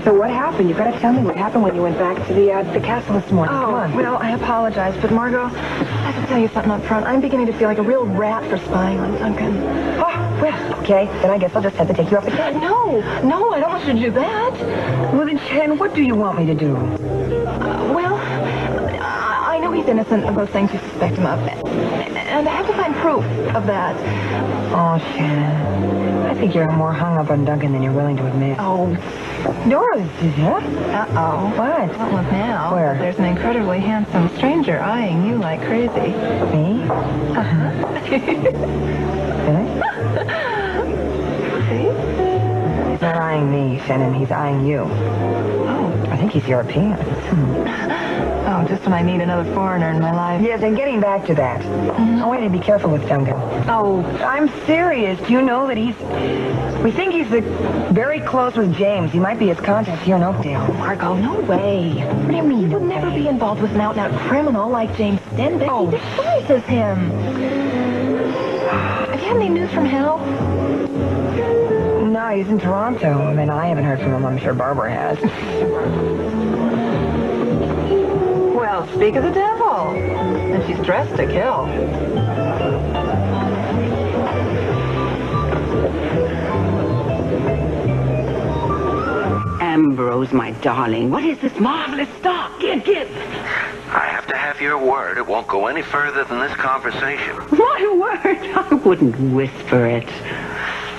So what happened? You gotta tell me what happened when you went back to the castle this morning. Come on. Well, I apologize, but Margot, I have to tell you something up front. I'm beginning to feel like a real rat for spying on Duncan. Oh, well, okay. Then I guess I'll just have to take you off the case. No, I don't want you to do that. Well, then, Jen, what do you want me to do? Well, I know he's innocent of those things you suspect him of. And I have to find proof of that. Oh, Shannon. I think you're more hung up on Duncan than you're willing to admit. Oh, Doris, huh? uh-oh. What? Don't look now. Where? There's an incredibly handsome stranger eyeing you like crazy. Me? Uh-huh. Really? See? He's not eyeing me, Shannon. He's eyeing you. Oh. I think he's European. Oh, just when I need another foreigner in my life. Yes, and getting back to that. I want you to be careful with Duncan. Oh. I'm serious. Do you know that we think he's very close with James. He might be his contact here in Oakdale. Oh, Margot, no way. What do you mean? He would never be involved with an out-and-out criminal like James Stenbeck. Oh. He despises him. Have you had any news from Hal? No, he's in Toronto. I mean, I haven't heard from him. I'm sure Barbara has. Well, speak of the devil. And she's dressed to kill. Ambrose, my darling, what is this marvelous stuff? Give. I have to have your word. It won't go any further than this conversation. My word, I wouldn't whisper it.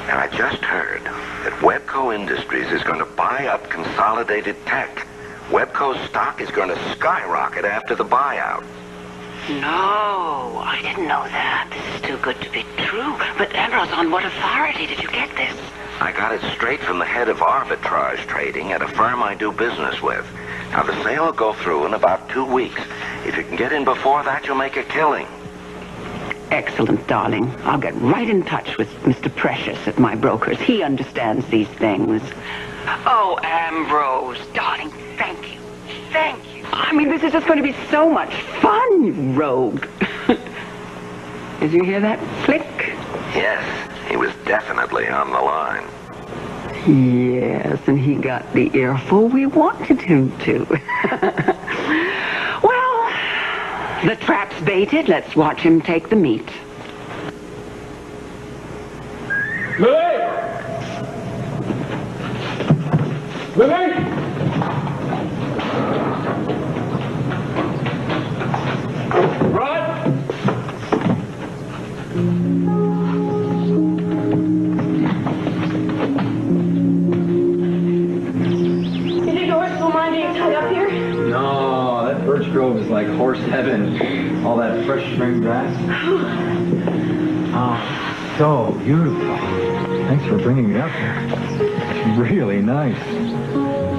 And I just heard that Webco Industries is going to buy up Consolidated Tech. Webco's stock is going to skyrocket after the buyout. No, I didn't know that. This is too good to be true. But Ambrose, on what authority did you get this? I got it straight from the head of arbitrage trading at a firm I do business with. Now, the sale will go through in about 2 weeks. If you can get in before that, you'll make a killing. Excellent, darling. I'll get right in touch with Mr. Precious at my broker's. He understands these things. Oh, Ambrose, darling, thank you. Thank you. I mean, this is just going to be so much fun, you rogue. Did you hear that flick? Yes, he was definitely on the line. Yes, and he got the earful we wanted him to. Well, the trap's baited. Let's watch him take the meat. Lily! Lily! Rod! You think the horse will mind being tied up here? No, that birch grove is like horse heaven. All that fresh spring grass. Oh, so beautiful. Thanks for bringing me up here. It's really nice.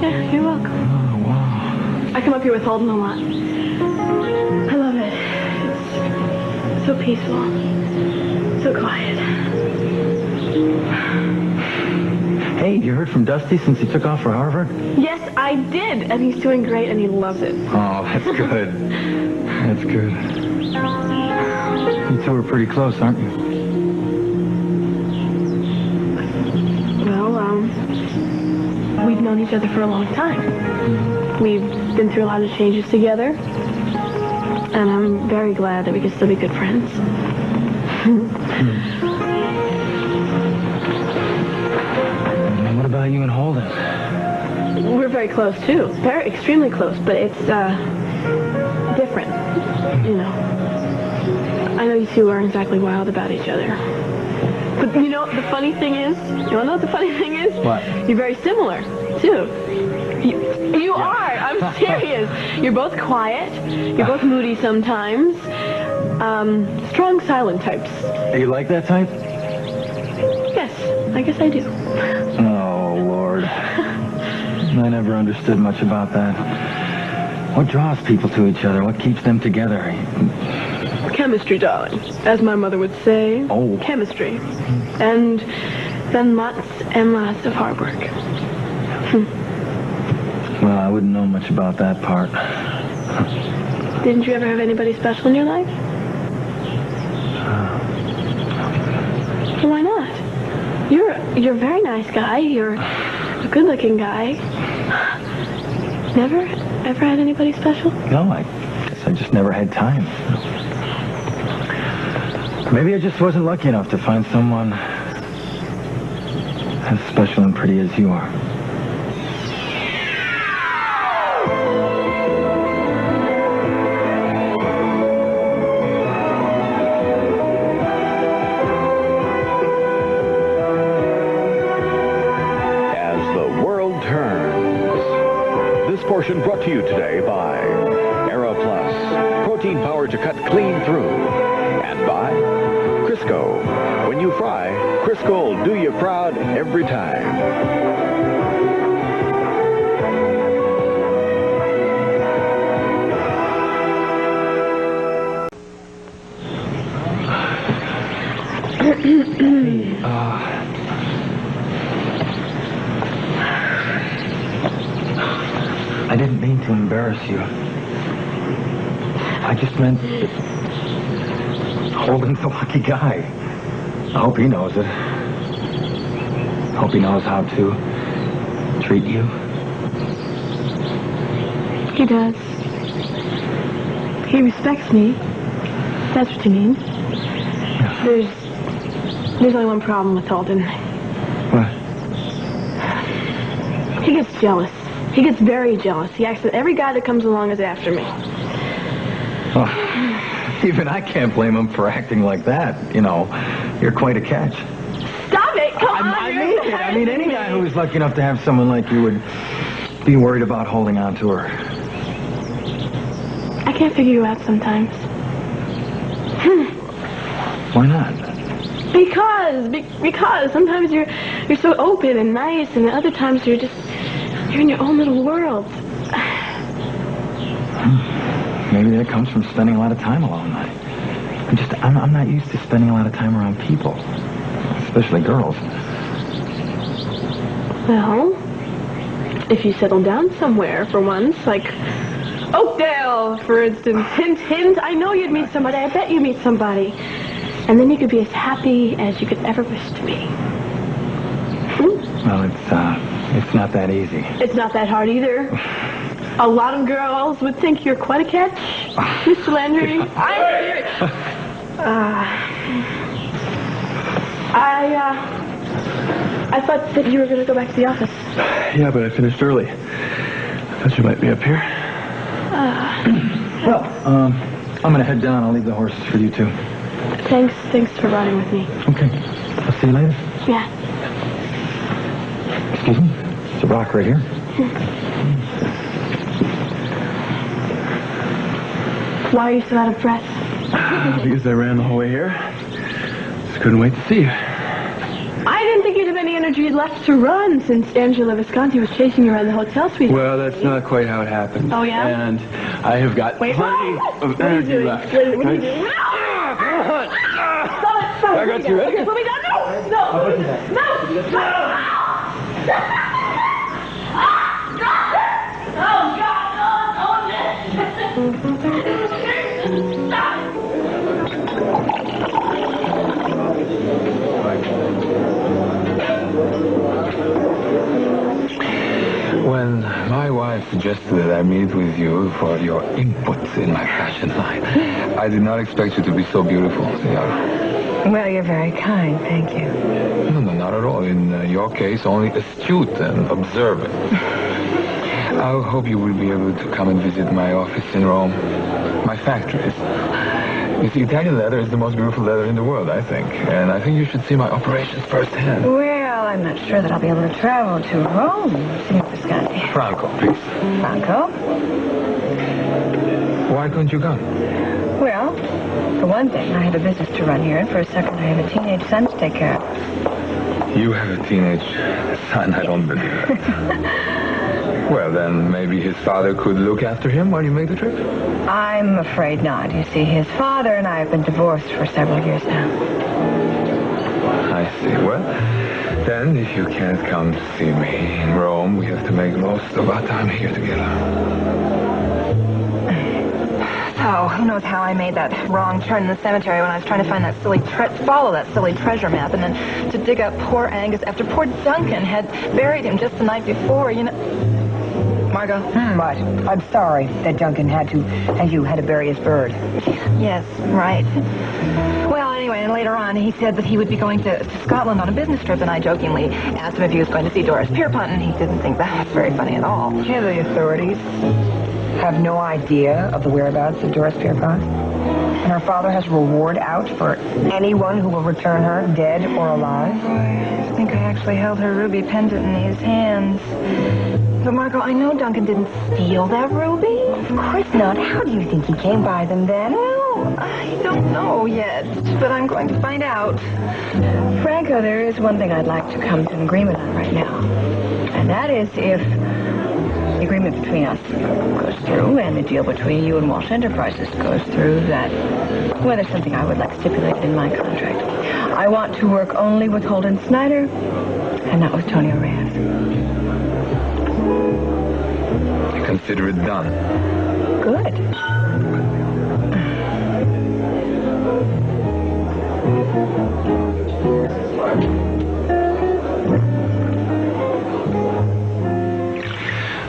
Yeah, you're welcome. Oh, wow. I come up here with Holden a lot. I love it. It's so peaceful. So quiet. Hey, you heard from Dusty since he took off for Harvard? Yes, I did. And he's doing great and he loves it. Oh, that's good. That's good. You two are pretty close, aren't you? Well, we've known each other for a long time. We've been through a lot of changes together. And I'm very glad that we can still be good friends. What about you and Holden? We're very close, too. Very, extremely close. But it's, different. You know. I know you two aren't exactly wild about each other. But, you know, the funny thing is... You want to know what the funny thing is? What? You're very similar, too. You are. I'm serious. You're both quiet. You're both moody sometimes. Strong, silent types. You like that type? Yes, I guess I do. Oh, Lord. I never understood much about that. What draws people to each other? What keeps them together? Chemistry, darling. As my mother would say. Oh. Chemistry. And then lots and lots of hard work. Well, I wouldn't know much about that part. Didn't you ever have anybody special in your life? You're a very nice guy. You're a good-looking guy. Never, ever had anybody special? No, I guess I just never had time. Maybe I just wasn't lucky enough to find someone as special and pretty as you are. Portion brought to you today by Aeroplus, protein power to cut clean through, and by Crisco. When you fry, Crisco will do you proud every time. I didn't mean to embarrass you. I just meant Holden's a lucky guy. I hope he knows it. Hope he knows how to treat you. He does. He respects me. That's what you mean. Yeah. There's only one problem with Holden. What? He gets jealous. He gets very jealous. He acts that every guy that comes along is after me. Oh, even I can't blame him for acting like that. You know, you're quite a catch. Stop it! Come on! I mean it. I mean, any guy who is lucky enough to have someone like you would be worried about holding on to her. I can't figure you out sometimes. Why not? Because sometimes you're so open and nice, and other times you're in your own little world. Maybe that comes from spending a lot of time alone. I'm not used to spending a lot of time around people, especially girls. Well, if you settle down somewhere for once, like Oakdale, for instance, hint, hint, I know you'd meet somebody. I bet you'd meet somebody. And then you could be as happy as you could ever wish to be. Well, it's not that easy. It's not that hard either. A lot of girls would think you're quite a catch, Mr. Landry. I thought that you were going to go back to the office. Yeah, but I finished early. I thought you might be up here. Well, I'm going to head down. I'll leave the horses for you two. Thanks for riding with me. Okay. I'll see you later. Yeah. Excuse me? It's a rock right here. Why are you so out of breath? Because I ran the whole way here. Just couldn't wait to see you. I didn't think you'd have any energy left to run since Angela Visconti was chasing you around the hotel suite. Well, that's not quite how it happened. Oh, yeah? And I have got plenty of energy left. What are you doing? No! Stop it! I got you. Ready? Put me down! No! Oh, God! When my wife suggested that I meet with you for your inputs in my fashion line, I did not expect you to be so beautiful, Senora. Well, you're very kind, thank you. No, not at all. In your case, only astute and observant. I hope you will be able to come and visit my office in Rome. My factories. You see, Italian leather is the most beautiful leather in the world, I think. And I think you should see my operations firsthand. Well, I'm not sure that I'll be able to travel to Rome, Signor Visconti. Franco, please. Franco? Why couldn't you come? Well, for one thing, I have a business to run here, and for a second, I have a teenage son to take care of. You have a teenage son? I don't believe it. Well, then maybe his father could look after him while you make the trip? I'm afraid not. You see, his father and I have been divorced for several years now. I see. Well, then if you can't come to see me in Rome, we have to make the most of our time here together. Oh, who knows how I made that wrong turn in the cemetery when I was trying to find that follow that silly treasure map, and then to dig up poor Angus after poor Duncan had buried him just the night before, you know. Margot? What? I'm sorry that Duncan had to bury his bird. Yes, right. Well, anyway, and later on, he said that he would be going to Scotland on a business trip, and I jokingly asked him if he was going to see Doris Pierpont, and he didn't think that was very funny at all. Yeah, the authorities have no idea of the whereabouts of Doris Pierpont. And her father has a reward out for anyone who will return her, dead or alive. I think I actually held her ruby pendant in his hands. But, Margot, I know Duncan didn't steal that ruby. Of course not. How do you think he came by them then? Well, I don't know yet, but I'm going to find out. Franco, there is one thing I'd like to come to an agreement on right now. And that is if the agreement between us goes through and the deal between you and Walsh Enterprises goes through, that, well, there's something I would like stipulated in my contract. I want to work only with Holden Snyder and not with Tony Rand. Consider it done. Good.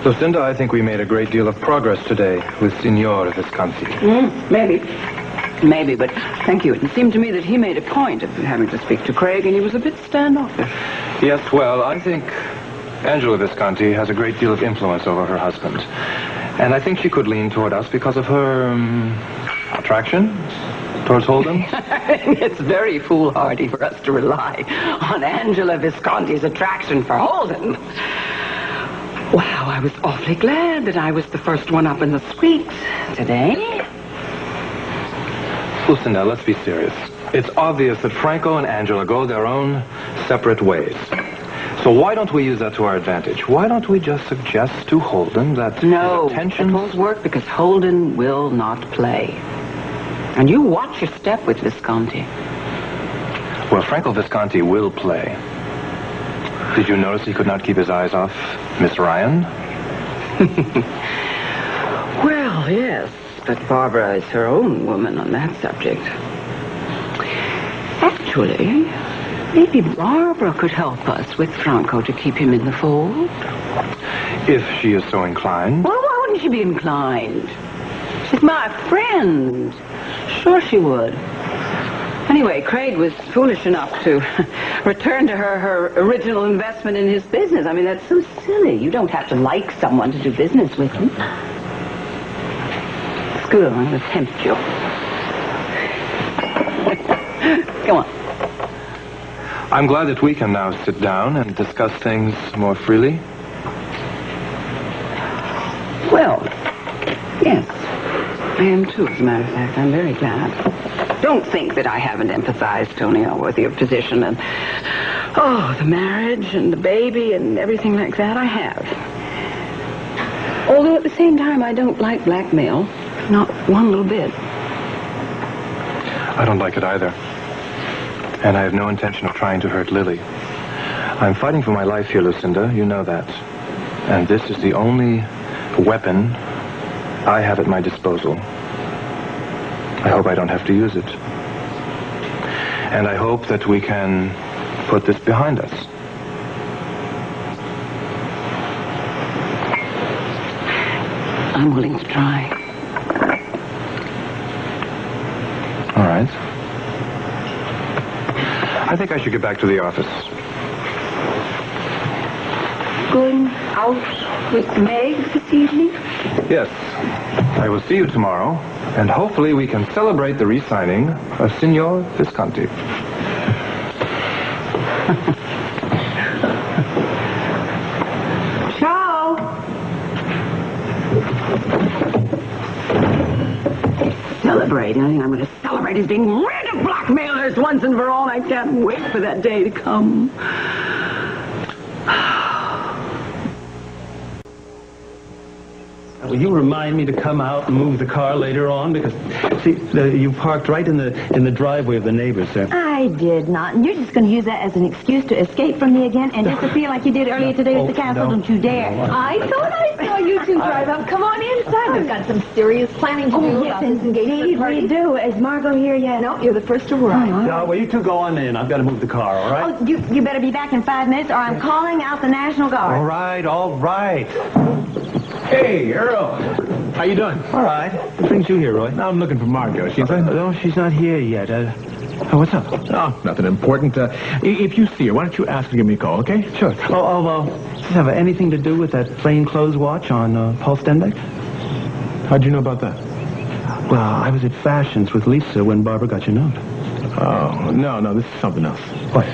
Lucinda, I think we made a great deal of progress today with Signor Visconti. Maybe, but thank you. It seemed to me that he made a point of having to speak to Craig, and he was a bit standoffish. Yes, well, I think Angela Visconti has a great deal of influence over her husband. And I think she could lean toward us because of her attraction towards Holden. It's very foolhardy for us to rely on Angela Visconti's attraction for Holden. Wow, I was awfully glad that I was the first one up in the suite today. Lucinda, let's be serious. It's obvious that Franco and Angela go their own separate ways. So why don't we use that to our advantage? Why don't we just suggest to Holden that No, his it attention... won't work because Holden will not play. And you watch your step with Visconti. Well, Franco Visconti will play. Did you notice he could not keep his eyes off Miss Ryan? Well, yes, but Barbara is her own woman on that subject. Actually, maybe Barbara could help us with Franco to keep him in the fold. If she is so inclined. Well, why wouldn't she be inclined? She's my friend. Sure she would. Anyway, Craig was foolish enough to return to her original investment in his business. I mean, that's so silly. You don't have to like someone to do business with them. Scoot, I'm going to tempt you. Come on. I'm glad that we can now sit down and discuss things more freely. Well, yes. I am too, as a matter of fact. I'm very glad. Don't think that I haven't emphasized, Tony, with your position and, the marriage and the baby and everything like that. I have. Although at the same time, I don't like blackmail. Not one little bit. I don't like it either. And I have no intention of trying to hurt Lily. I'm fighting for my life here, Lucinda. You know that. And this is the only weapon I have at my disposal. I hope I don't have to use it. And I hope that we can put this behind us. I'm willing to try. All right. I think I should get back to the office. Going out with Meg this evening? Yes. I will see you tomorrow, and hopefully we can celebrate the re-signing of Signor Visconti. Ciao! Celebrate. I think I'm going to celebrate as being rid of blackmailers once and for all. I can't wait for that day to come. Will you remind me to come out and move the car later on? Because, see, you parked right in the driveway of the neighbors there. I did not. And you're just going to use that as an excuse to escape from me again and disappear like you did earlier today at the castle. Don't you dare. I thought I saw you two drive up. Come on inside. We've got some serious planning to do about this engagement party. We do. Is Margot here yet? No, you're the first to arrive. No, well, you two go on in. I've got to move the car, all right? Oh, you better be back in 5 minutes or I'm calling out the National Guard. All right, all right. Hey, Earl. How you doing? All right. What brings you here, Roy? Now I'm looking for Margot. No, she's not here yet. What's up? Oh, nothing important. If you see her, why don't you ask her to give me a call, okay? Sure. Does this have anything to do with that plainclothes watch on Paul Stenbeck? How'd you know about that? Well, I was at Fashions with Lisa when Barbara got your note. Oh, no, this is something else. What?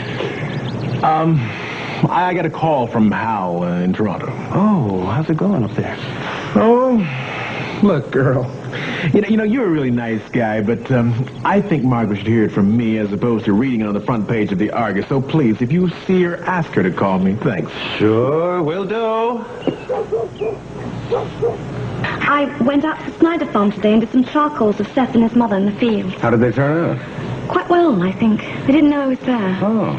I got a call from Hal in Toronto. Oh, how's it going up there? Oh, look, girl. You know, you're a really nice guy, but I think Margaret should hear it from me as opposed to reading it on the front page of the Argus. So please, if you see her, ask her to call me. Thanks. Sure, will do. I went out to Snyder Farm today and did some charcoals of Seth and his mother in the field. How did they turn out? Quite well, I think. They didn't know I was there. Oh.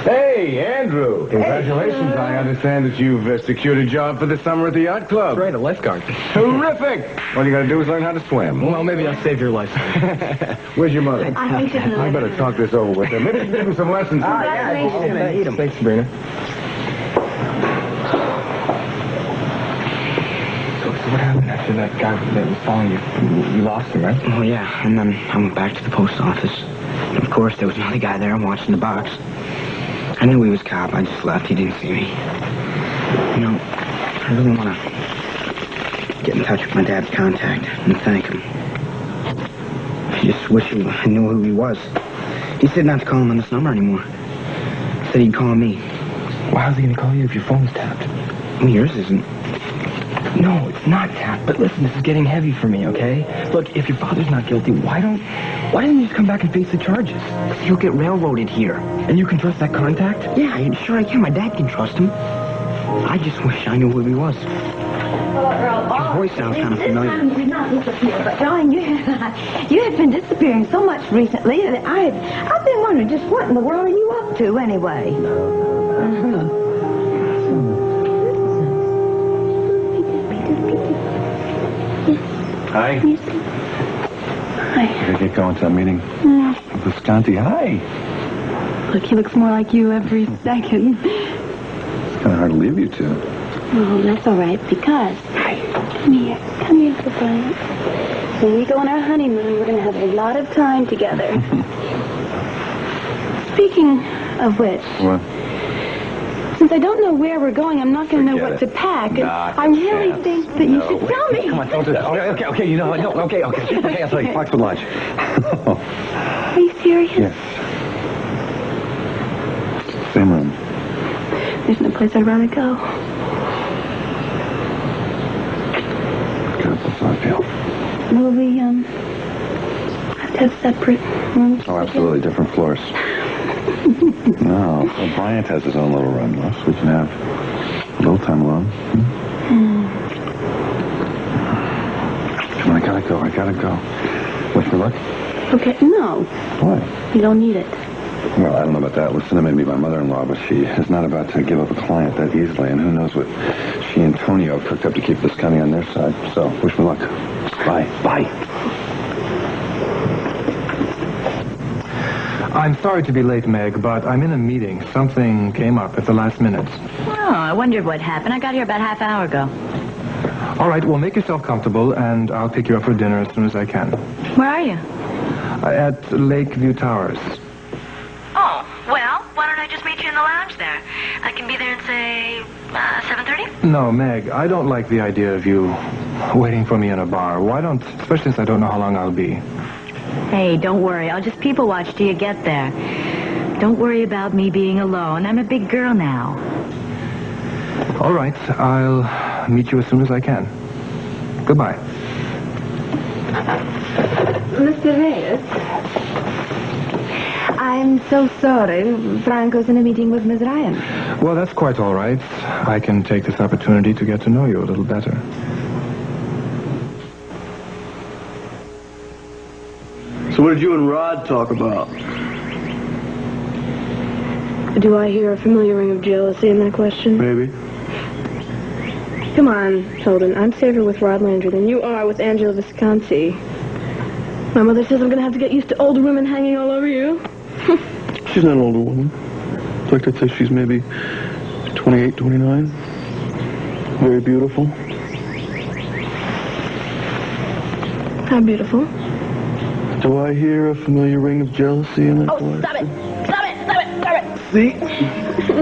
Hey, Andrew. Congratulations. I understand that you've secured a job for the summer at the yacht club. That's right, a lifeguard. Terrific. All you got to do is learn how to swim. Well, maybe I'll save your life. Where's your mother? I think she's I better talk this over with her. Maybe give her some lessons. Congratulations. Eat them. Thanks, Sabrina. So what happened after that guy that was following you? You lost him, right? Oh, yeah. And then I went back to the post office. And of course, there was another guy there watching the box. I knew he was a cop. I just left. He didn't see me. You know, I really want to get in touch with my dad's contact and thank him. I just wish I knew who he was. He said not to call him on this number anymore. Said he'd call me. Well, how's he going to call you if your phone's tapped? Well, yours isn't. No, it's not tapped. But listen, this is getting heavy for me, okay? Look, if your father's not guilty, why don't you just come back and face the charges? Because he'll get railroaded here. And you can trust that contact? Yeah, sure I can. My dad can trust him. I just wish I knew who he was. His voice sounds kind of familiar. This time did not disappear, but darling, you have been disappearing so much recently that I've been wondering just what in the world are you up to anyway? Hi. Hi. Gotta get going to that meeting. Visconti, hi. Look, he looks more like you every second. It's kind of hard to leave you two. Oh, that's all right, because... Come here, little Brian. When we go on our honeymoon, we're going to have a lot of time together. Speaking of which... What? Since I don't know where we're going, I'm not going to know what to pack. And I really think that you should tell me. Come on, don't do that. Okay, you know what? No, okay, I'll tell you. Fox for lunch. Are you serious? Yes. Same room. There's no place I'd rather go. Good, that's how I feel. Will we, have to have separate rooms? Oh, absolutely, different floors. No, well, Bryant has his own little room, though, so we can have a little time alone. Come on, I gotta go. Wish me luck? Okay, no. Why? You don't need it. Well, I don't know about that. Lucinda may be my mother-in-law, but she is not about to give up a client that easily, and who knows what she and Tonio cooked up to keep this county on their side. So, wish me luck. Bye. Bye. I'm sorry to be late, Meg, but I'm in a meeting. Something came up at the last minute. Oh, I wondered what happened. I got here about half hour ago. All right, well, make yourself comfortable, and I'll pick you up for dinner as soon as I can. Where are you? At Lakeview Towers. Oh, well, why don't I just meet you in the lounge there? I can be there at, say, 7:30? No, Meg, I don't like the idea of you waiting for me in a bar. Why don't, especially since I don't know how long I'll be. Hey, don't worry. I'll just people watch till you get there. Don't worry about me being alone. I'm a big girl now. All right, I'll meet you as soon as I can. Goodbye. Mr. Reyes, I'm so sorry. Franco's in a meeting with Miss Ryan. Well, that's quite all right. I can take this opportunity to get to know you a little better. So what did you and Rod talk about? Do I hear a familiar ring of jealousy in that question? Maybe. Come on, Holden. I'm safer with Rod Landry than you are with Angela Visconti. My mother says I'm going to have to get used to older women hanging all over you. She's not an older woman. In fact, I'd say she's maybe 28, 29. Very beautiful. How beautiful. Do I hear a familiar ring of jealousy in that voice? Stop it! Stop it! Stop it! Stop it! See?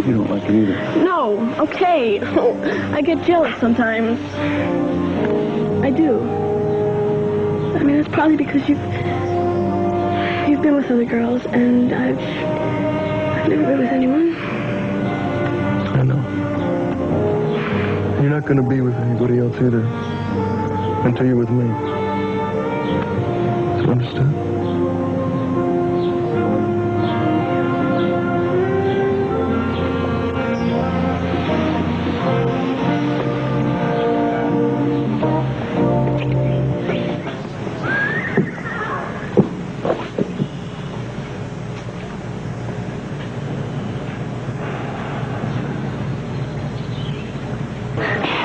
You don't like it either. No, okay. I get jealous sometimes. I do. I mean, it's probably because you've been with other girls, and I've never been with anyone. I know. You're not going to be with anybody else either until you're with me. Is it understood?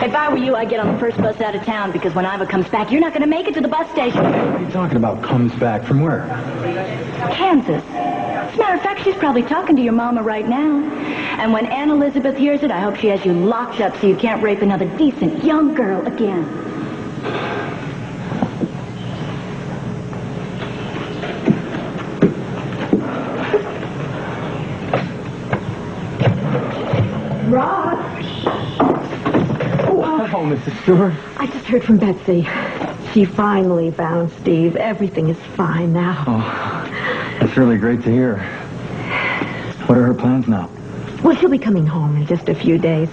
If I were you, I'd get on the first bus out of town, because when Iva comes back, you're not going to make it to the bus station. What are you talking about? Comes back from where? Kansas. As a matter of fact, she's probably talking to your mama right now. And when Aunt Elizabeth hears it, I hope she has you locked up so you can't rape another decent young girl again. Rod! Oh, Mrs. Stewart. I just heard from Betsy. She finally found Steve. Everything is fine now. Oh, that's really great to hear. What are her plans now? Well, she'll be coming home in just a few days.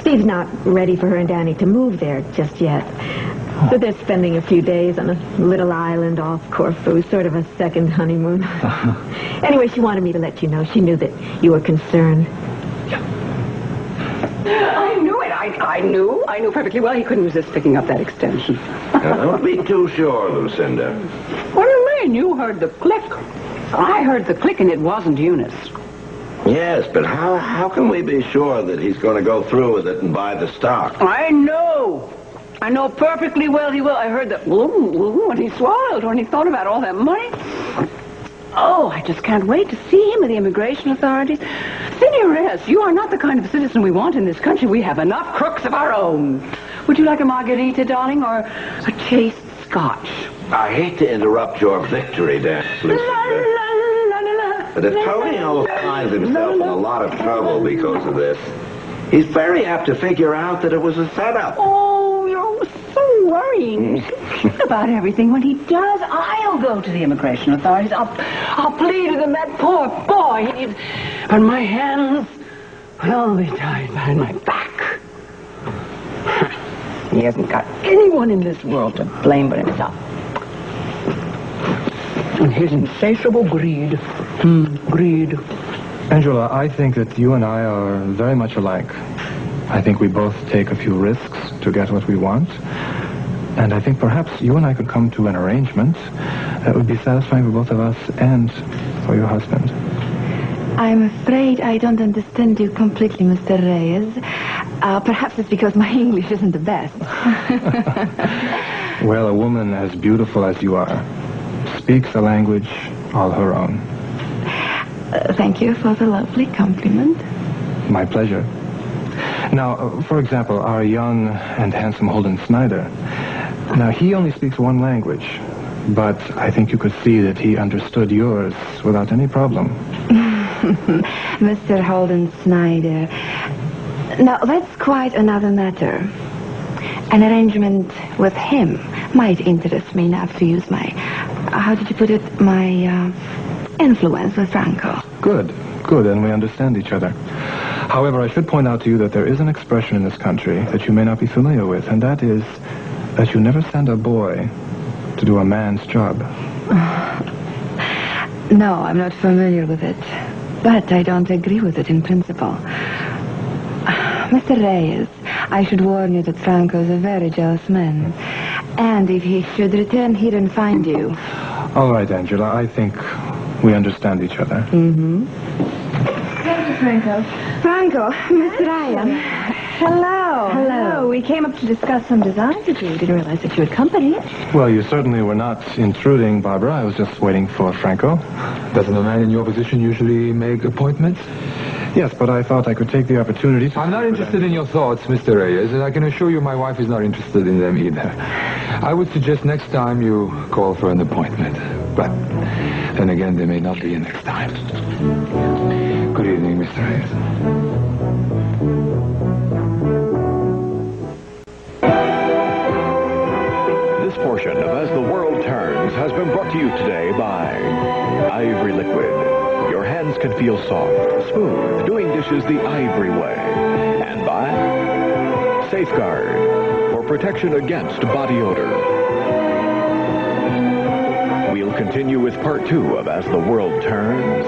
Steve's not ready for her and Danny to move there just yet. So they're spending a few days on a little island off Corfu, sort of a second honeymoon. Anyway, she wanted me to let you know. She knew that you were concerned. I knew it. I knew perfectly well he couldn't resist picking up that extension. Don't be too sure, Lucinda. What do you mean? You heard the click. I heard the click, and it wasn't Eunice. Yes, but how can we be sure that he's going to go through with it and buy the stock? I know perfectly well he will. I heard that when he swallowed, when he thought about all that money. Oh, I just can't wait to see him with the immigration authorities. Senoress, you are not the kind of citizen we want in this country. We have enough crooks of our own. Would you like a margarita, darling, or a chaste scotch? I hate to interrupt your victory dance, Lucinda. But if Tonio finds himself in a lot of trouble because of this, he's very apt to figure out that it was a setup. Oh, you're so worrying. Think about everything. When he does, I'll go to the immigration authorities. I'll plead to them. That poor boy. But my hands will be tied behind my back. He hasn't got anyone in this world to blame but himself. And his insatiable greed. Greed. Angela, I think that you and I are very much alike. I think we both take a few risks to get what we want. And I think perhaps you and I could come to an arrangement that would be satisfying for both of us and for your husband. I'm afraid I don't understand you completely, Mr. Reyes. Perhaps it's because my English isn't the best. Well, a woman as beautiful as you are speaks a language all her own. Thank you for the lovely compliment. My pleasure. Now, for example, our young and handsome Holden Snyder. Now, he only speaks one language, but I think you could see that he understood yours without any problem. Mr. Holden Snyder. Now, that's quite another matter. An arrangement with him might interest me enough to use my, how did you put it, my influence with Franco. Good, and we understand each other. However, I should point out to you that there is an expression in this country that you may not be familiar with, and that is that you never send a boy to do a man's job. No, I'm not familiar with it. But I don't agree with it in principle. Mr. Reyes, I should warn you that Franco's a very jealous man. And if he should return here and find you... All right, Angela, I think we understand each other. Mm-hmm. Mr. Franco. Franco, Miss Ryan. Hello. Hello. We came up to discuss some designs with you. Didn't realize that you had company. Well, you certainly were not intruding, Barbara. I was just waiting for Franco. Doesn't a man in your position usually make appointments? Yes, but I thought I could take the opportunity to... I'm not interested in your thoughts, Mr. Reyes, and I can assure you my wife is not interested in them either. I would suggest next time you call for an appointment. But then again, there may not be a next time. Good evening, Mr. Reyes. This portion of As the World Turns has been brought to you today by Ivory Liquid. Your hands can feel soft, smooth, doing dishes the Ivory way. And by Safeguard, for protection against body odor. We'll continue with part 2 of As the World Turns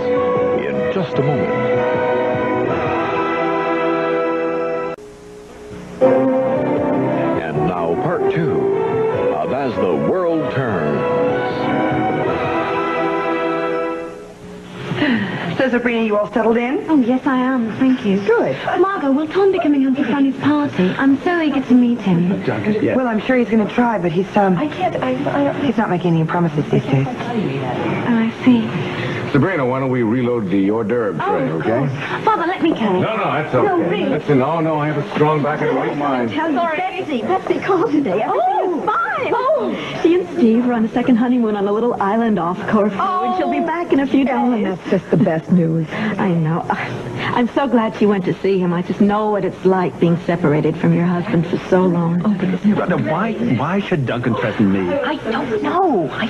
in just a moment. And now part 2 of As the World Turns. So, Sabrina, you all settled in? Oh, yes, I am. Thank you. Good. Margot, will Tom be coming home for Sonny's party? I'm so eager to meet him. Well, I'm sure he's going to try, but he's, I can't. he's not making any promises these days. Oh, I see. Sabrina, why don't we reload the hors d'oeuvre tray, okay? Father, let me carry. No, that's okay. No, really. Listen, no, I have a strong back and right mind. Sorry, Betsy called today. Everything is fine. Oh, she and Steve are on a second honeymoon on a little island off Corfu, and she'll be back in a few days. That's just the best news. I know. I'm so glad she went to see him. I just know what it's like being separated from your husband for so long. Oh, but why should Duncan threaten me? I don't know. I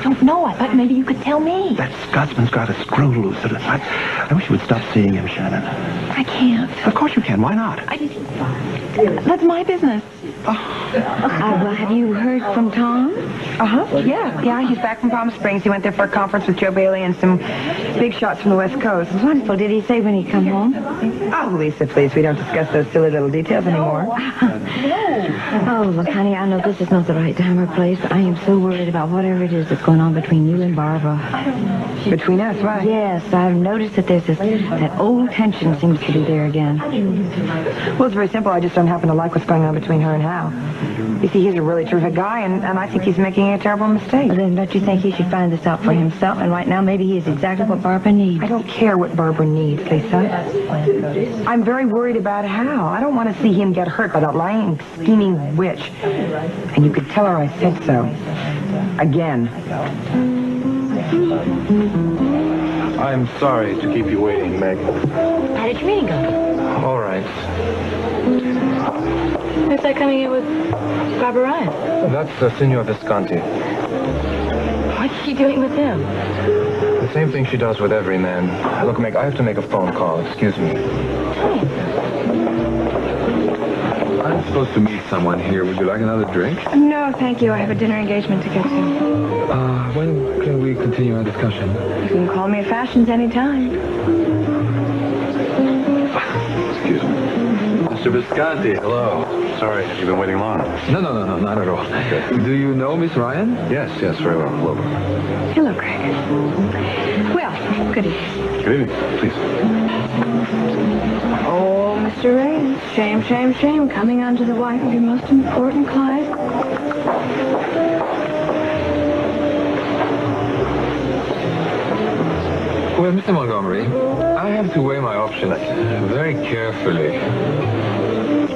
thought maybe you could tell me. That Scotsman's got a screw loose. I wish you would stop seeing him, Shannon. I can't. Of course you can. Why not? That's my business. Well, have you heard from Tom? Yeah, he's back from Palm Springs. He went there for a conference with Joe Bailey and some big shots from the West Coast. Wonderful. Did he say when he'd come home? Oh, Lisa, please, we don't discuss those silly little details anymore. Oh, look, honey, I know this is not the right time or place, but I am so worried about whatever it is that's going on between you and Barbara. Between us, right? Yes, I've noticed that there's that old tension seems to be there again. Well, it's very simple. I just don't happen to like what's going on between her and Hal. You see, he's a really terrific guy, and I think he's making a terrible mistake. Well, then don't you think he should find this out for himself? And right now, maybe he is exactly what Barbara needs. I don't care what Barbara needs, Lisa. I'm very worried about Hal. I don't want to see him get hurt by that lying, scheming witch. And you could tell her I said so. Again. I'm sorry to keep you waiting, Meg. How did your meeting go? All right. Who's that coming in with Barbara Ryan? That's Signor Visconti. What's she doing with him? The same thing she does with every man. Look, Meg, I have to make a phone call. Excuse me. I'm supposed to meet someone here. Would you like another drink? No, thank you. I have a dinner engagement to get to. When can we continue our discussion? You can call me at Fashions anytime. Excuse me. Mr. Visconti, hello. Sorry, have you been waiting long? No, not at all. Okay. Do you know Miss Ryan? Yes, very well. Hello. Hello, Craig. Well, good evening. Good evening. Please. Oh, Mr. Reyes. Shame. Coming on to the wife of your most important client. Well, Mr. Montgomery, I have to weigh my options very carefully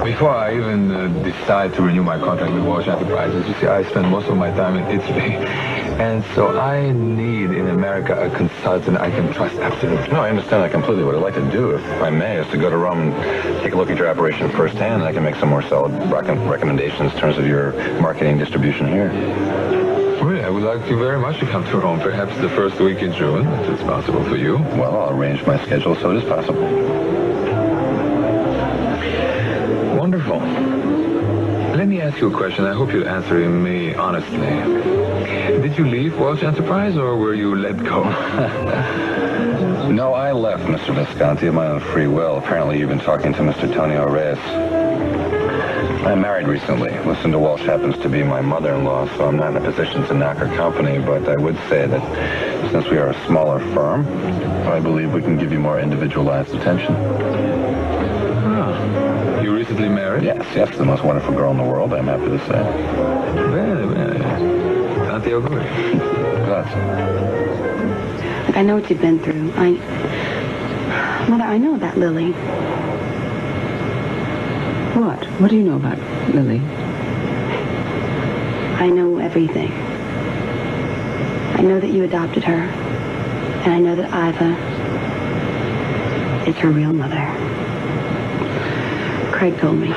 before I even decide to renew my contract with Walsh Enterprises. You see, I spend most of my time in Italy, and so I need in America a consultant I can trust absolutely. No, I understand that completely. What I'd like to do, if I may, is to go to Rome and take a look at your operation firsthand, and I can make some more solid recommendations in terms of your marketing distribution here. Really, I would like you very much to come to Rome, perhaps the first week in June, if it's possible for you. Well, I'll arrange my schedule so it is possible. Wonderful. Let me ask you a question. I hope you'll answer me honestly. Did you leave Walsh Enterprise, or were you let go? No, I left, Mr. Visconti, of my own free will. Apparently, you've been talking to Mr. Tonio Reyes. I married recently. Lucinda Walsh happens to be my mother-in-law, so I'm not in a position to knock her company, but I would say that since we are a smaller firm, I believe we can give you more individualized attention. Ah. You recently married? Yes, the most wonderful girl in the world, I'm happy to say. Very, very. Tanti auguri. Grazie. Look, I know what you've been through. Mother, I know about Lily. What? What do you know about Lily? I know everything. I know that you adopted her. And I know that Iva is her real mother. Craig told me.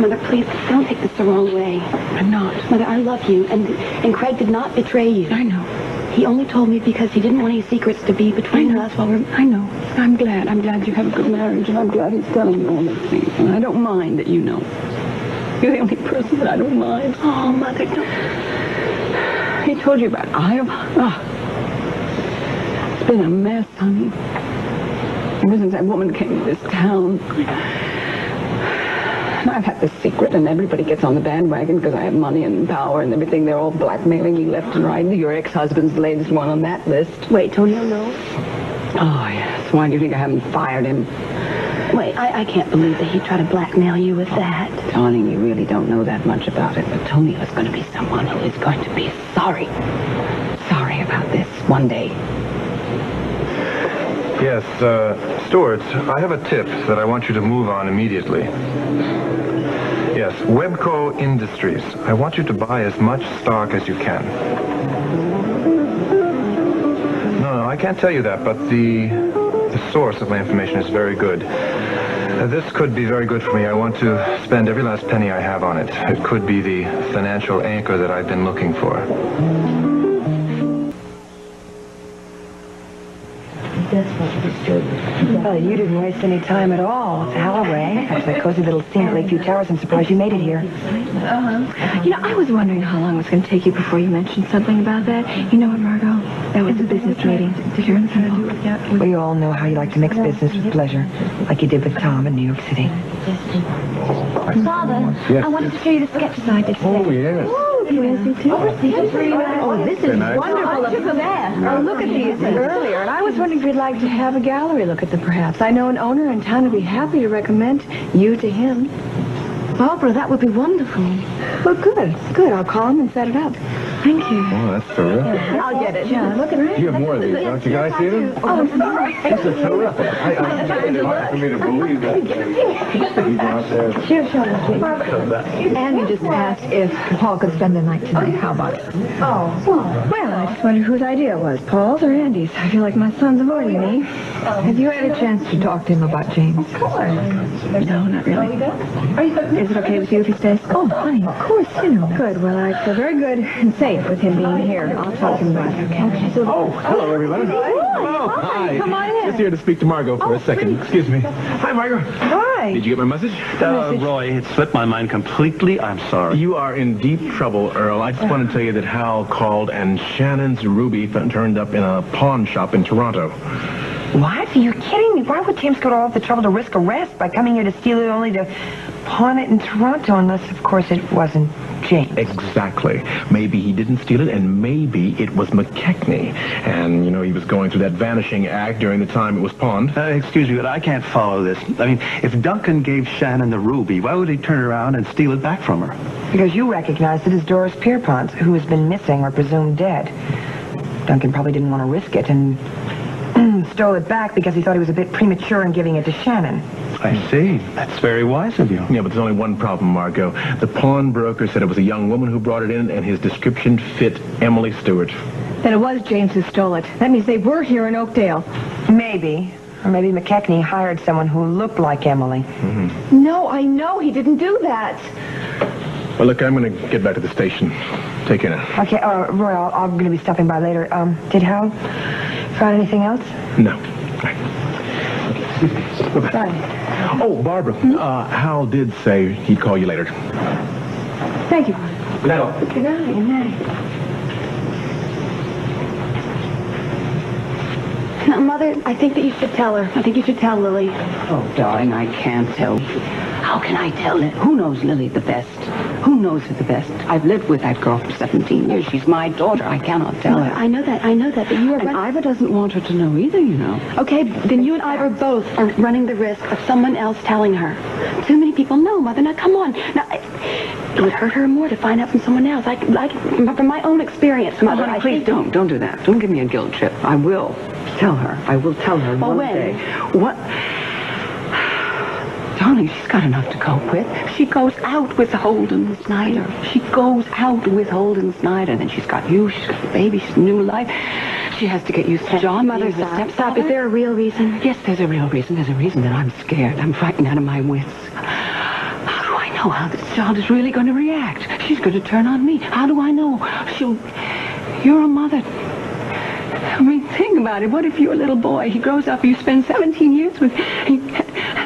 Mother, please, don't take this the wrong way. I'm not. Mother, I love you, and Craig did not betray you. I know. He only told me because he didn't want any secrets to be between us while we're... I know. I'm glad you have a good marriage, and I'm glad he's telling you all these things. And I don't mind that you know. You're the only person that I don't mind. Oh, Mother, don't... He told you about Iowa. Oh. It's been a mess, honey. Ever since that woman came to this town... I've had this secret, and everybody gets on the bandwagon because I have money and power and everything. They're all blackmailing me left and right. Your ex-husband's the latest one on that list. Wait, Tonio knows? Oh, yes. Why do you think I haven't fired him? Wait, I can't believe that he'd try to blackmail you with that. Darling, you really don't know that much about it, but Tonio is going to be someone who is going to be sorry. Sorry about this one day. Yes, Stuart, I have a tip that I want you to move on immediately. Yes, Webco Industries. I want you to buy as much stock as you can. No, I can't tell you that, but the source of my information is very good. This could be very good for me. I want to spend every last penny I have on it. It could be the financial anchor that I've been looking for. Well, you didn't waste any time at all. It's Holloway. That's a cozy little scene at Lakeview Towers. I'm surprised you made it here. You know, I was wondering how long it was going to take you before you mentioned something about that. You know what, Margot? That was a business meeting. Did you hear anything about it? We all know how you like to mix business with pleasure, like you did with Tom in New York City. Father, Yes. I wanted to show you the sketches I did today. Oh, yes. Oh, this is nice. wonderful. Look at that. Oh, look at these earlier. And I was wondering if you'd like to have a gallery look at them, perhaps. I know an owner in town would be happy to recommend you to him. Barbara, that would be wonderful. Well, good. Good. I'll call him and set it up. Thank you. Oh, that's terrific. I'll get it. Yeah, look at it. You have more of these, don't you guys see them? Oh, I'm sorry. This is terrific. It's hard for me to believe that. He's out there. Sure, please. Andy just asked if Paul could spend the night tonight. How about it? Oh. Well, I just wondered whose idea it was, Paul's or Andy's. I feel like my son's avoiding me. Have you had a chance to talk to him about James? Of course. No, not really. Is it okay with you if he stays? Oh, honey, of course, you know. Good. Well, I feel very good and safe with him being here. I'll talk to him about it, okay? Oh, hello, everybody. Hello. Hi. Come on in. Just here to speak to Margot for a second. Excuse me. Hi, Margot. Hi. Did you get my message? Roy, it slipped my mind completely. I'm sorry. You are in deep trouble, Earl. I just want to tell you that Hal called and Shannon's ruby turned up in a pawn shop in Toronto. What? Are you kidding me? Why would James go to all the trouble to risk arrest by coming here to steal it only to pawn it in Toronto, unless, of course, it wasn't James? Exactly. Maybe he didn't steal it, and maybe it was McKechnie. And, you know, he was going through that vanishing act during the time it was pawned. Excuse me, but I can't follow this. I mean, if Duncan gave Shannon the ruby, why would he turn around and steal it back from her? Because you recognized it as Doris Pierpont, who has been missing or presumed dead. Duncan probably didn't want to risk it and stole it back because he thought he was a bit premature in giving it to Shannon. I see. That's very wise of you. Yeah, but there's only one problem, Margot. The pawnbroker said it was a young woman who brought it in, and his description fit Emily Stewart. Then it was James who stole it. That means they were here in Oakdale. Maybe. Or maybe McKechnie hired someone who looked like Emily. Mm-hmm. No, I know he didn't do that. Well, look, I'm going to get back to the station. Take care now. Okay, Roy, I'm going to be stopping by later. Did Hal find anything else? No. Bye. Oh, Barbara, Hal did say he'd call you later. Thank you. Good night. Good night. Good night. Mother, I think that you should tell her. I think you should tell Lily. Oh, darling, I can't tell. How can I tell it? Who knows Lily the best? Who knows her the best? I've lived with that girl for 17 years. She's my daughter. I cannot tell her. I know that, but you are... And Iva doesn't want her to know either, you know. Okay, then you and Ivor both are running the risk of someone else telling her. Too many people know, Mother. Now, come on. Now, it would hurt her more to find out from someone else. From my own experience, Mother. Honey, please don't. Don't do that. Don't give me a guilt trip. I will tell her. I will tell her one day. What? Darling, she's got enough to cope with. She goes out with Holden Snyder. She goes out with Holden Snyder. Then she's got you. She's got the baby. She's a new life. She has to get used to John. Mother, stop. Is there a real reason? Yes, there's a real reason. There's a reason that I'm scared. I'm frightened out of my wits. How do I know how this child is really going to react? She's going to turn on me. How do I know? You're a mother. I mean, think about it. What if you're a little boy? He grows up, you spend 17 years with him,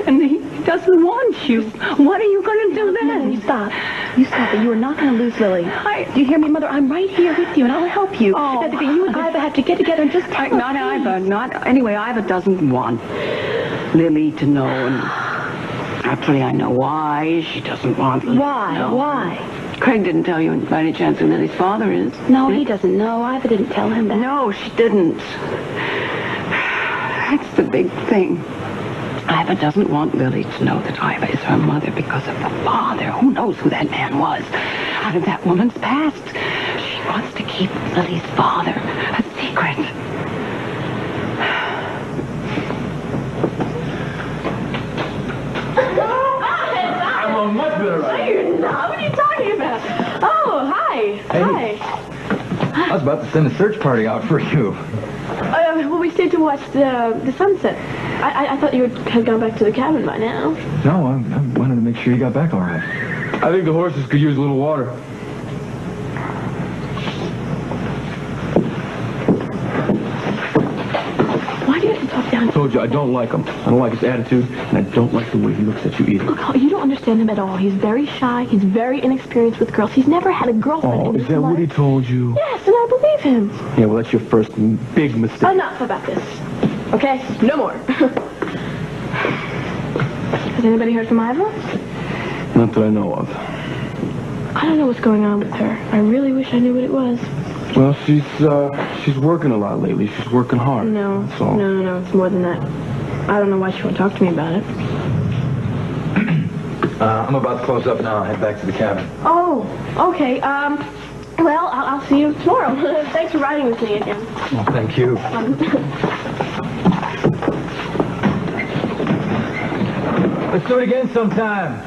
and he doesn't want you. What are you going to do then? Mother, you stop. You stop it. You are not going to lose Lily. Do you hear me, Mother? I'm right here with you, and I'll help you. Oh, now, you and Iva have to get together and just tell Not Iva. Anyway, Iva doesn't want Lily to know, and actually I know why she doesn't want Lily to know. Why? Craig didn't tell you by any chance who Lily's father is. No, he doesn't know. Iva didn't tell him that. No, she didn't. That's the big thing. Iva doesn't want Lily to know that Iva is her mother because of the father. Who knows who that man was out of that woman's past. She wants to keep Lily's father a secret. I'm on much better right. No, you're not. What are you talking about? Oh, hi. Hey. Hi. I was about to send a search party out for you. Well, we stayed to watch the sunset. I thought you had gone back to the cabin by now. No, I wanted to make sure you got back all right. I think the horses could use a little water. Why do you have to talk down? I told you, I don't like him. I don't like his attitude, and I don't like the way he looks at you either. Look, you don't understand him at all. He's very shy. He's very inexperienced with girls. He's never had a girlfriend in his Is that life. what he told you? Yes, and I believe him. Yeah, well, that's your first big mistake. Enough about this. Okay? No more. Has anybody heard from Iva? Not that I know of. I don't know what's going on with her. I really wish I knew what it was. Well, she's working a lot lately. She's working hard. No. That's all. No. It's more than that. I don't know why she won't talk to me about it. I'm about to close up now. I'll head back to the cabin. Oh, okay. Well, I'll see you tomorrow. Thanks for riding with me again. Well, thank you. Let's do it again sometime.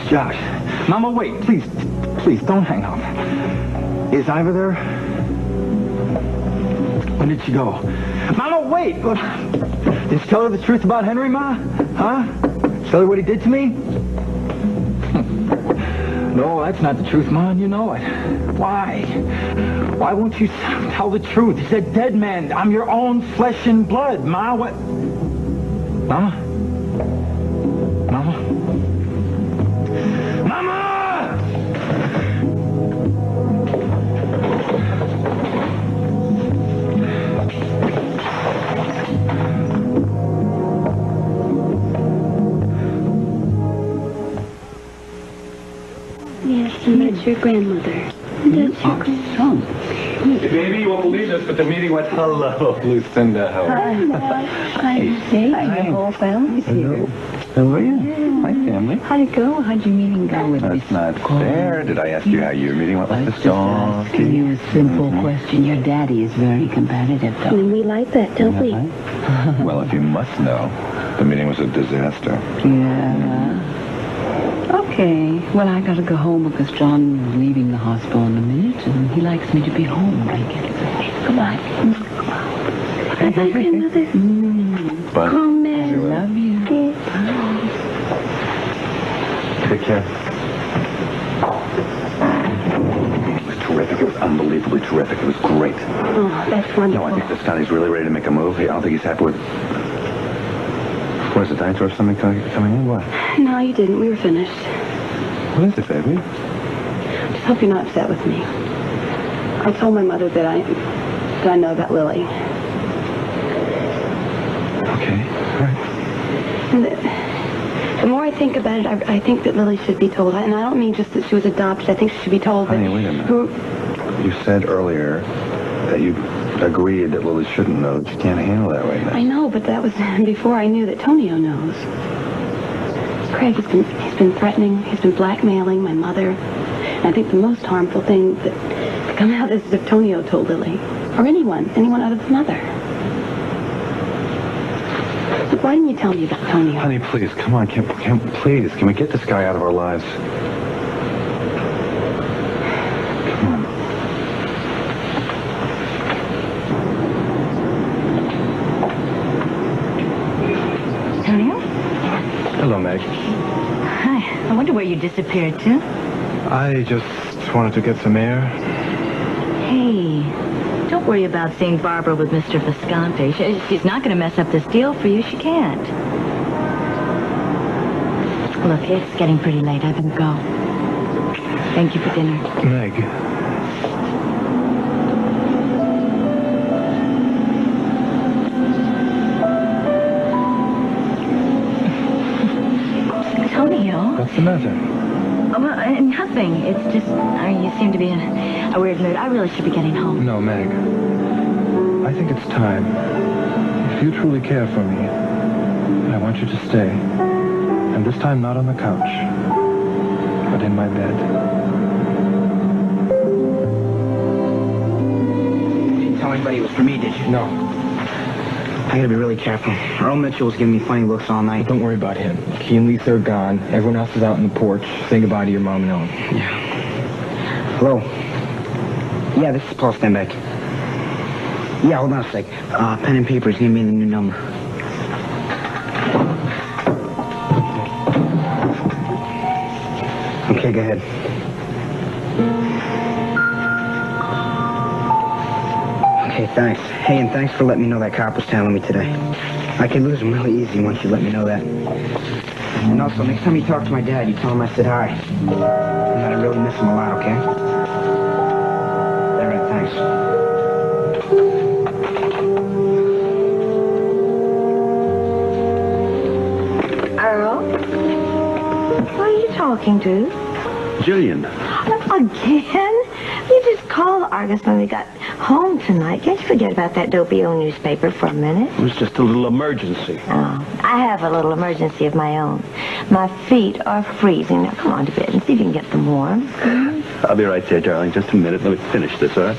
Josh. Mama, wait. Please, don't hang up. Is Iva there? When did she go? Mama, wait! Did she tell her the truth about Henry, Ma? Huh? Tell her what he did to me? No, that's not the truth, Ma. You know it. Why? Why won't you tell the truth? He's a dead man. I'm your own flesh and blood, Ma. What? Mama? Mama? That's your grandmother. That's your son. Hey, baby, you won't believe this, but the meeting went... Hello, Lucinda. How are you? Hi. Hey, your whole family's here. How are you? Hi, family. How'd it go? How'd your meeting go with That's not fair. Did I ask you how your meeting went with the song? Asking you a simple question. Your daddy is very competitive, though. And we like that, don't we? Well, if you must know, the meeting was a disaster. Yeah. Okay. Well, I gotta go home because John is leaving the hospital in a minute, and he likes me to be home when I get there. Goodbye. Bye-bye, grandmother. Bye. Oh, man. I love you. Take care. It was terrific. It was unbelievably terrific. It was great. Oh, that's wonderful. No, I think this Scotty's really ready to make a move. I don't think he's happy with... What is it, doctor or something coming in? What? No, you didn't. We were finished. What is it, baby? Just hope you're not upset with me. I told my mother that I know about Lily. Okay, all right. And the more I think about it, I think that Lily should be told. And I don't mean just that she was adopted. I think she should be told that... Honey, wait a minute. You said earlier that you agreed that Lily shouldn't know, that she can't handle that right now. I know, but that was before I knew that Tonio knows. Craig, he's been threatening, he's been blackmailing my mother. And I think the most harmful thing that could come out is if Tonio told Lily. Or anyone other than Mother. So why didn't you tell me about Tonio? Honey, please, come on, please, can we get this guy out of our lives? Come on. Tonio? Hello, Meg. Hi. I wonder where you disappeared to. I just wanted to get some air. Hey, don't worry about seeing Barbara with Mr. Visconti. She's not going to mess up this deal for you. She can't. Look, it's getting pretty late. I better go. Thank you for dinner. Meg. Tonio? What's the matter? Oh, well, nothing. It's just, you seem to be in a weird mood. I really should be getting home. No, Meg. I think it's time. If you truly care for me, I want you to stay. And this time not on the couch, but in my bed. You didn't tell anybody it was for me, did you? No. I gotta be really careful. Earl Mitchell was giving me funny looks all night. Don't worry about him. He and Lisa are gone. Everyone else is out on the porch. Say goodbye to your mom and Ellen. Yeah. Hello? Yeah, this is Paul Stenbeck. Yeah, hold on a sec. Pen and paper is gonna be in the new number. Okay, go ahead. Okay, thanks. Hey, and thanks for letting me know that cop was tailing me today. I could lose him really easy once you let me know that. And also, next time you talk to my dad, you tell him I said hi. And that I really miss him a lot, okay? All right, thanks. Earl? Who are you talking to? Jillian. Again? You just called Argus when we got home tonight. Can't you forget about that dopey old newspaper for a minute? It was just a little emergency. Oh, I have a little emergency of my own. My feet are freezing. Now, come on to bed and see if you can get them warm. I'll be right there, darling. Just a minute. Let me finish this, all right?